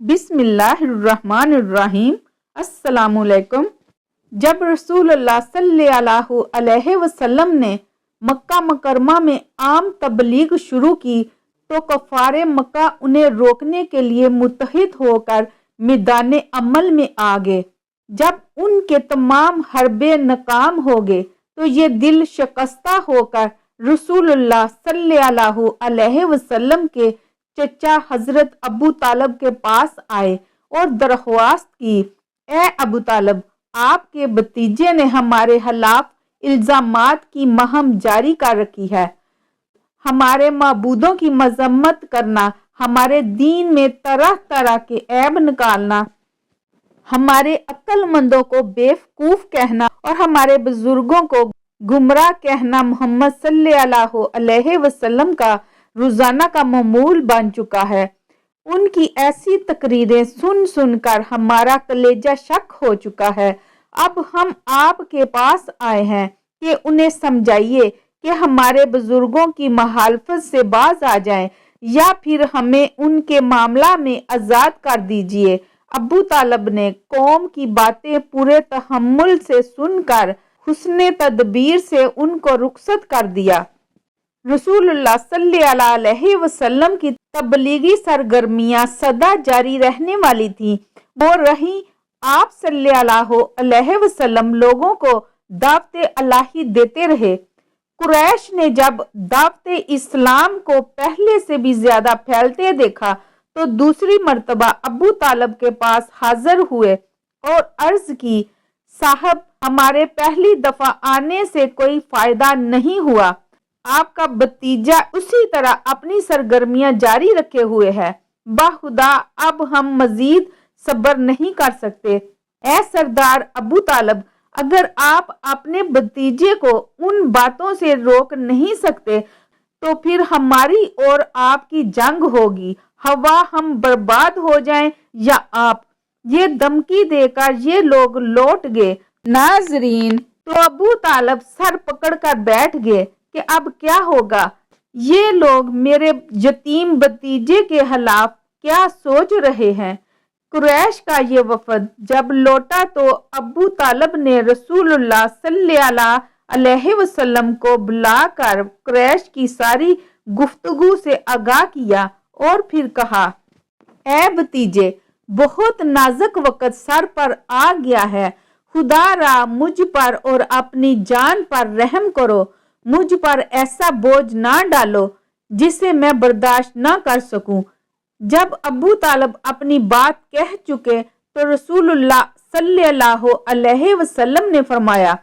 بسم اللہ الرحمن الرحیم۔ السلام علیکم۔ جب رسول اللہ صلی اللہ علیہ وسلم نے مکہ مکرمہ میں عام تبلیغ شروع کی تو کفار مکہ انہیں روکنے کے لیے متحد ہو کر میدان عمل میں آ گئے۔ جب ان کے تمام حربے ناکام ہو گئے تو یہ دل شکستہ ہو کر رسول اللہ صلی اللہ علیہ وسلم کے چچا حضرت ابو طالب کے پاس آئے اور درخواست کی، اے ابو طالب، آپ کے بھتیجے نے ہمارے خلاف الزامات کی مہم جاری کر رکھی ہے۔ ہمارے معبودوں کی مذمت کرنا، ہمارے دین میں طرح طرح کے عیب نکالنا، ہمارے عقل مندوں کو بیوقوف کہنا اور ہمارے بزرگوں کو گمراہ کہنا محمد صلی اللہ علیہ وسلم کا روزانہ کا معمول بن چکا ہے۔ ان کی ایسی تقریریں سن سن کر ہمارا کلیجہ شک ہو چکا ہے۔ اب ہم آپ کے پاس آئے ہیں کہ انہیں سمجھائیے کہ ہمارے بزرگوں کی مخالفت سے باز آ جائیں یا پھر ہمیں ان کے معاملہ میں آزاد کر دیجیے۔ ابو طالب نے قوم کی باتیں پورے تحمل سے سن کر حسن تدبیر سے ان کو رخصت کر دیا۔ رسول اللہ صلی اللہ علیہ وسلم کی تبلیغی سرگرمیاں سدا جاری رہنے والی تھیں۔ وہ رہی آپ صلی اللہ علیہ وسلم لوگوں کو دعوت الہی دیتے رہے۔ قریش نے جب دعوت اسلام کو پہلے سے بھی زیادہ پھیلتے دیکھا تو دوسری مرتبہ ابو طالب کے پاس حاضر ہوئے اور عرض کی، صاحب، ہمارے پہلی دفعہ آنے سے کوئی فائدہ نہیں ہوا۔ آپ کا بھتیجا اسی طرح اپنی سرگرمیاں جاری رکھے ہوئے ہے۔ بخدا اب ہم مزید صبر نہیں کر سکتے۔ اے سردار ابو طالب، اگر آپ اپنے بھتیجے کو ان باتوں سے روک نہیں سکتے تو پھر ہماری اور آپ کی جنگ ہوگی، ہوا ہم برباد ہو جائیں یا آپ۔ یہ دھمکی دے کر یہ لوگ لوٹ گئے۔ ناظرین، تو ابو طالب سر پکڑ کر بیٹھ گئے کہ اب کیا ہوگا؟ یہ لوگ میرے یتیم بھتیجے کے خلاف کیا سوچ رہے ہیں؟ قریش کا یہ وفد جب لوٹا تو ابو طالب نے رسول اللہ صلی اللہ علیہ وسلم کو بلا کر قریش کی ساری گفتگو سے آگاہ کیا اور پھر کہا، اے بھتیجے، بہت نازک وقت سر پر آ گیا ہے۔ خدا را مجھ پر اور اپنی جان پر رحم کرو۔ مجھ پر ایسا بوجھ نہ ڈالو جسے میں برداشت نہ کر سکوں۔ جب ابو طالب اپنی بات کہہ چکے تو رسول اللہ صلی اللہ علیہ وسلم نے فرمایا،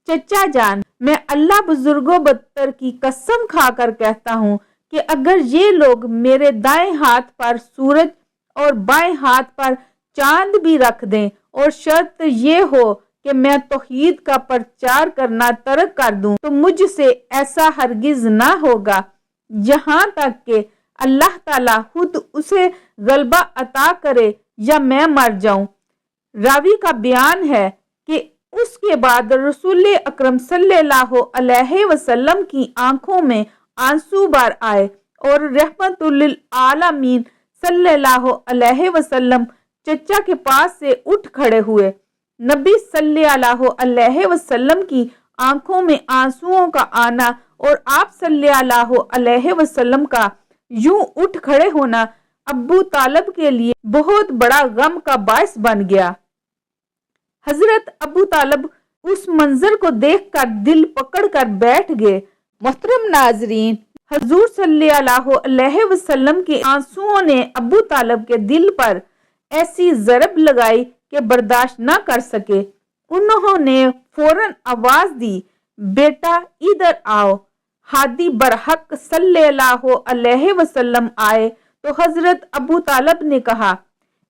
چچا جان، میں اللہ بزرگ و برتر کی قسم کھا کر کہتا ہوں کہ اگر یہ لوگ میرے دائیں ہاتھ پر سورج اور بائیں ہاتھ پر چاند بھی رکھ دیں اور شرط یہ ہو کہ میں توحید کا پرچار کرنا ترک کر دوں تو مجھ سے ایسا ہرگز نہ ہوگا، یہاں تک کہ اللہ تعالیٰ خود اسے غلبہ عطا کرے یا میں مر جاؤں۔ راوی کا بیان ہے کہ اس کے بعد رسول اکرم صلی اللہ علیہ وسلم کی آنکھوں میں آنسو بھر آئے اور رحمت للعالمین صلی اللہ علیہ وسلم چچا کے پاس سے اٹھ کھڑے ہوئے۔ نبی صلی اللہ علیہ وسلم کی آنکھوں میں آنسوؤں کا آنا اور آپ صلی اللہ علیہ وسلم کا یوں اٹھ کھڑے ہونا ابو طالب کے لیے بہت بڑا غم کا باعث بن گیا۔ حضرت ابو طالب اس منظر کو دیکھ کر دل پکڑ کر بیٹھ گئے۔ محترم ناظرین، حضور صلی اللہ علیہ وسلم کے آنسوؤں نے ابو طالب کے دل پر ایسی ضرب لگائی کہ برداشت نہ کر سکے۔ انہوں نے فوراً آواز دی، بیٹا ادھر آؤ۔ ہادی برحق صلی اللہ علیہ وسلم آئے تو حضرت ابو طالب نے کہا،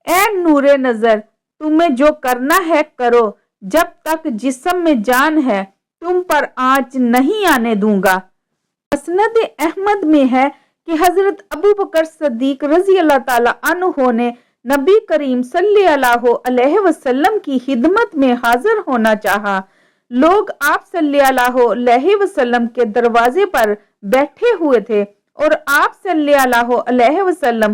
اے نور نظر، تمہیں جو کرنا ہے کرو، جب تک جسم میں جان ہے تم پر آنچ نہیں آنے دوں گا۔ مسند احمد میں ہے کہ حضرت ابو بکر صدیق رضی اللہ تعالی عنہ نے نبی کریم صلی اللہ علیہ وسلم کی خدمت میں حاضر ہونا چاہا۔ لوگ آپ صلی اللہ علیہ وسلم کے دروازے پر بیٹھے ہوئے تھے اور آپ صلی اللہ علیہ وسلم